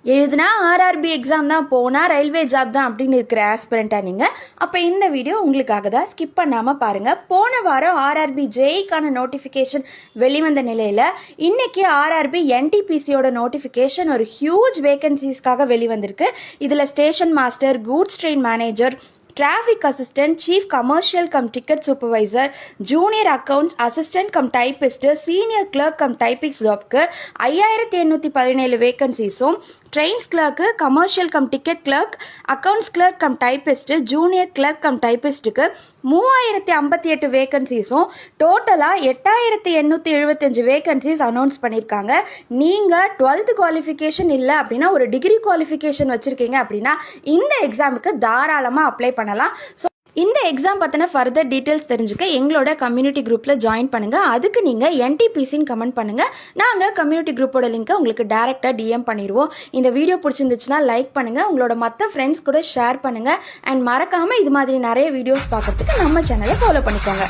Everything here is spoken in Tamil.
எழுதுனா ஆர்ஆர்பி எக்ஸாம் தான், போனால் ரயில்வே ஜாப் தான் அப்படின்னு இருக்கிற ஆஸ்பிரண்ட்டாக நீங்கள், அப்போ இந்த வீடியோ உங்களுக்காக தான். ஸ்கிப் பண்ணாமல் பாருங்கள். போன வாரம் ஆர்ஆர்பி ஜேஇக்கான நோட்டிஃபிகேஷன் வெளிவந்த நிலையில் இன்னைக்கு ஆர்ஆர்பி என்டிபிசியோட நோட்டிஃபிகேஷன் ஒரு ஹியூஜ் வேகன்சிஸ்க்காக வெளிவந்திருக்கு. இதில் station master, goods train manager, traffic assistant, chief commercial cum ticket supervisor, junior accounts assistant cum typist, senior clerk cum typist ஜாப்க்கு 5817 வேகன்சிஸும், ட்ரெயின்ஸ் கிளர்க்கு, commercial cum ticket clerk, accounts clerk cum typist, junior clerk cum டைப்பிஸ்ட்டுக்கு 3058 வேகன்சிஸும், டோட்டலாக 8875 வேகன்சிஸ் அனௌன்ஸ் பண்ணியிருக்காங்க. நீங்கள் 12th குவாலிஃபிகேஷன் இல்லை அப்படின்னா, ஒரு டிகிரி குவாலிஃபிகேஷன் வச்சுருக்கீங்க அப்படின்னா இந்த எக்ஸாமுக்கு தாராளமாக அப்ளை பண்ணலாம். ஸோ இந்த எக்ஸாம் பற்றின ஃபர்தர் டீட்டெயில்ஸ் தெரிஞ்சுக்க எங்களோட கம்யூனிட்டி குரூப்பில் ஜாயின் பண்ணுங்கள். அதுக்கு நீங்கள் என்டிபிசின்னு கமெண்ட் பண்ணுங்கள். நாங்கள் கம்யூனிட்டி குரூப்போட லிங்க்கை உங்களுக்கு டேரெக்டாக டிஎம் பண்ணிடுவோம். இந்த வீடியோ பிடிச்சிருந்துச்சுன்னா லைக் பண்ணுங்கள், உங்களோட மற்ற ஃப்ரெண்ட்ஸ் கூட ஷேர் பண்ணுங்கள். அண்ட் மறக்காமல் இது மாதிரி நிறைய வீடியோஸ் பார்க்குறதுக்கு நம்ம சேனலை ஃபாலோ பண்ணிக்கோங்க.